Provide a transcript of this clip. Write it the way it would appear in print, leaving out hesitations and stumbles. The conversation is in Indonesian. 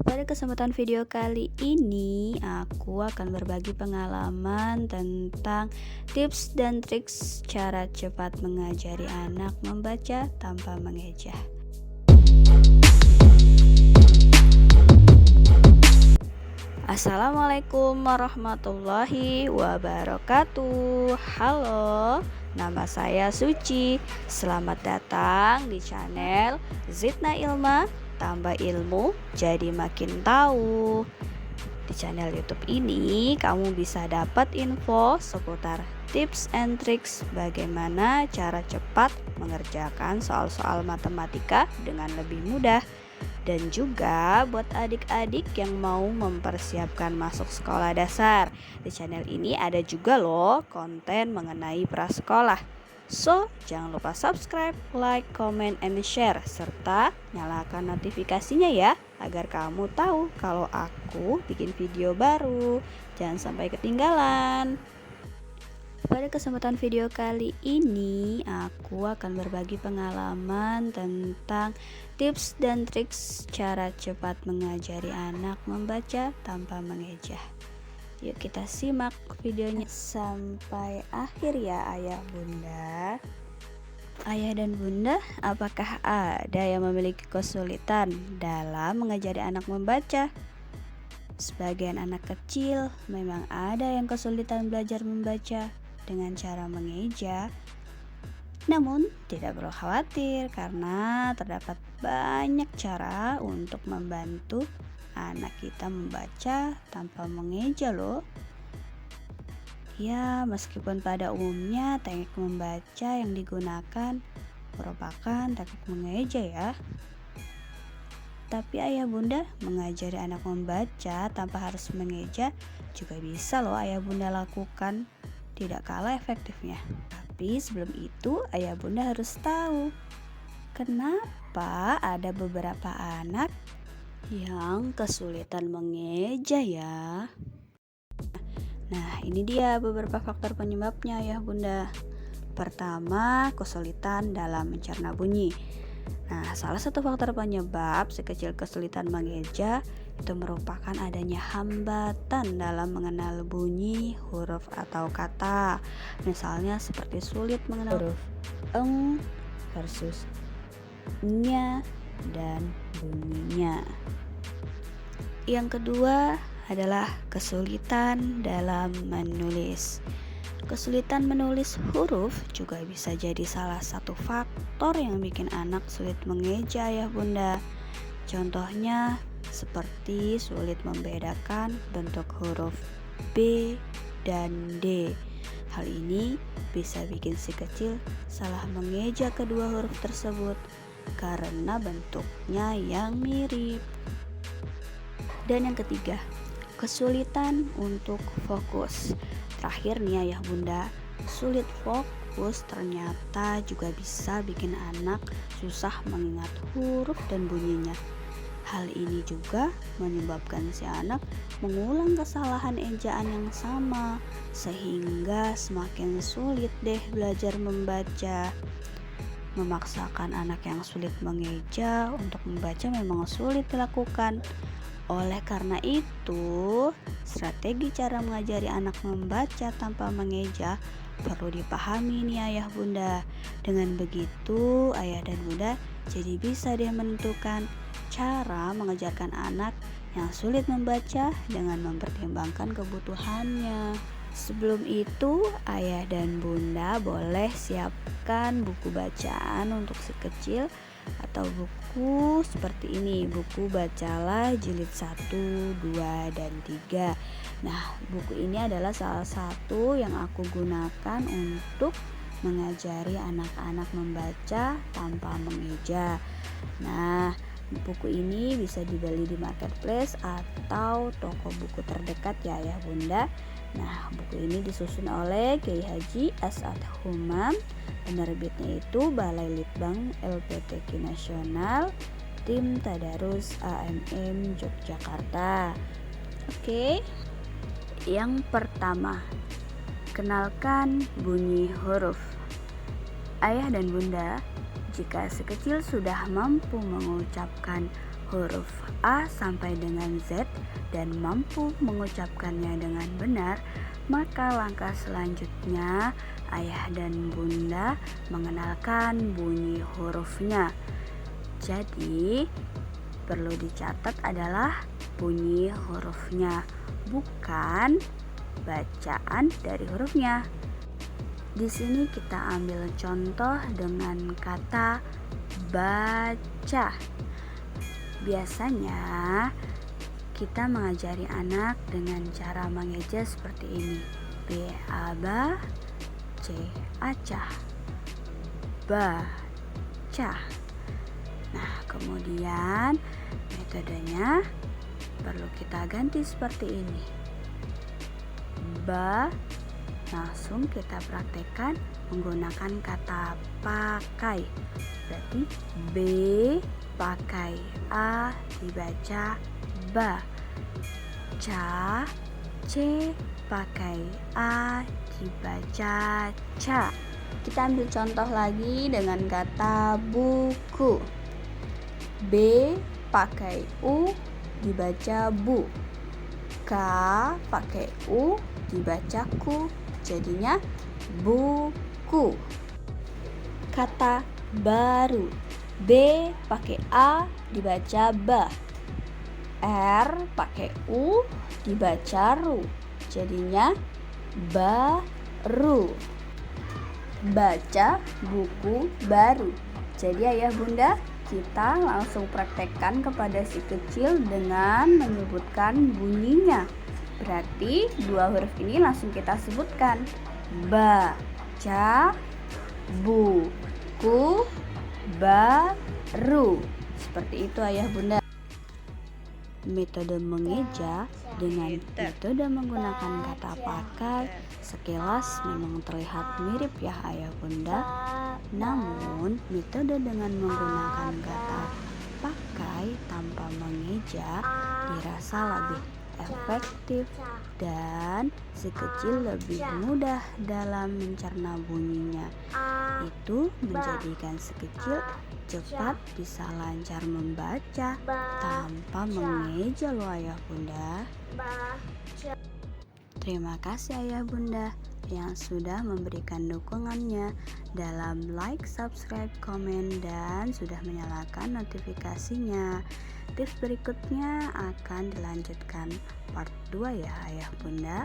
Pada kesempatan video kali ini, aku akan berbagi pengalaman tentang tips dan triks cara cepat mengajari anak membaca tanpa mengeja. Assalamualaikum warahmatullahi wabarakatuh. Halo, nama saya Suci. Selamat datang di channel Zidna Ilma, tambah ilmu jadi makin tahu. Di channel YouTube ini kamu bisa dapat info seputar tips and tricks bagaimana cara cepat mengerjakan soal-soal matematika dengan lebih mudah. Dan juga buat adik-adik yang mau mempersiapkan masuk sekolah dasar, di channel ini ada juga loh konten mengenai prasekolah. So, jangan lupa subscribe, like, comment, and share, serta nyalakan notifikasinya ya, agar kamu tahu kalau aku bikin video baru. Jangan sampai ketinggalan. Pada kesempatan video kali ini, aku akan berbagi pengalaman tentang tips dan triks cara cepat mengajari anak membaca tanpa mengeja. Yuk kita simak videonya sampai akhir ya ayah bunda. Ayah dan bunda, apakah ada yang memiliki kesulitan dalam mengajari anak membaca? Sebagian anak kecil memang ada yang kesulitan belajar membaca dengan cara mengeja. Namun tidak perlu khawatir karena terdapat banyak cara untuk membantu anak kita membaca tanpa mengeja loh. Ya, meskipun pada umumnya teknik membaca yang digunakan merupakan teknik mengeja ya. Tapi ayah bunda mengajari anak membaca tanpa harus mengeja juga bisa loh ayah bunda lakukan. Tidak kalah efektifnya. Tapi sebelum itu ayah bunda harus tahu kenapa ada beberapa anak yang kesulitan mengeja ya. Nah, ini dia beberapa faktor penyebabnya ayah bunda. Pertama, kesulitan dalam mencerna bunyi. Nah, salah satu faktor penyebab sekecil kesulitan mengeja itu merupakan adanya hambatan dalam mengenal bunyi huruf atau kata. Misalnya seperti sulit mengenal huruf eng versus nya dan bunyinya. Yang kedua adalah kesulitan dalam menulis. Kesulitan menulis huruf juga bisa jadi salah satu faktor yang bikin anak sulit mengeja ya bunda. Contohnya seperti sulit membedakan bentuk huruf B dan D. Hal ini bisa bikin si kecil salah mengeja kedua huruf tersebut karena bentuknya yang mirip. Dan yang ketiga, kesulitan untuk fokus. Terakhir nih ayah bunda, sulit fokus ternyata juga bisa bikin anak susah mengingat huruf dan bunyinya. Hal ini juga menyebabkan si anak mengulang kesalahan ejaan yang sama, sehingga semakin sulit deh belajar membaca. Memaksakan anak yang sulit mengeja untuk membaca memang sulit dilakukan. Oleh karena itu, strategi cara mengajari anak membaca tanpa mengeja perlu dipahami nih ayah bunda. Dengan begitu, ayah dan bunda jadi bisa deh menentukan cara mengajarkan anak yang sulit membaca dengan mempertimbangkan kebutuhannya. Sebelum itu, ayah dan bunda boleh siapkan buku bacaan untuk si kecil atau buku seperti ini, buku Bacalah Jilid 1, 2, dan 3. Nah, buku ini adalah salah satu yang aku gunakan untuk mengajari anak-anak membaca tanpa mengeja. Nah, buku ini bisa dibeli di marketplace atau toko buku terdekat ya ayah bunda. Nah, buku ini disusun oleh Kiai Haji As'ad Humam. Penerbitnya itu Balai Litbang LPTQ Nasional, Tim Tadarus AMM Yogyakarta. Oke. Yang pertama, kenalkan bunyi huruf. Ayah dan bunda, jika si kecil sudah mampu mengucapkan huruf A sampai dengan Z dan mampu mengucapkannya dengan benar, maka langkah selanjutnya ayah dan bunda mengenalkan bunyi hurufnya. Jadi perlu dicatat adalah bunyi hurufnya, bukan bacaan dari hurufnya. Di sini kita ambil contoh dengan kata baca. Biasanya kita mengajari anak dengan cara mengeja seperti ini. B A ba, C acah, baca. Nah, kemudian metodenya perlu kita ganti seperti ini. Ba, langsung kita praktekkan menggunakan kata pakai. Berarti B pakai A dibaca ba. Ca, C pakai A dibaca ca. Kita ambil contoh lagi dengan kata buku. B pakai U dibaca bu. K pakai U dibaca ku, jadinya buku. Kata baru. B pakai A dibaca ba. R pakai U dibaca ru, jadinya baru. Baca buku baru. Jadi ayah bunda, kita langsung praktekkan kepada si kecil dengan menyebutkan bunyinya. Berarti dua huruf ini langsung kita sebutkan. Baca, buku, baru. Seperti itu ayah bunda. Metode mengeja dengan metode menggunakan kata pakai sekilas memang terlihat mirip ya ayah bunda. Namun metode dengan menggunakan kata pakai tanpa mengeja dirasa lebih efektif dan si kecil lebih mudah dalam mencerna bunyinya. Itu menjadikan si kecil cepat bisa lancar membaca tanpa mengeja loh ayah bunda. Terima kasih ayah bunda yang sudah memberikan dukungannya dalam like, subscribe, komen, dan sudah menyalakan notifikasinya. Tips berikutnya akan dilanjutkan part 2 ya ayah bunda.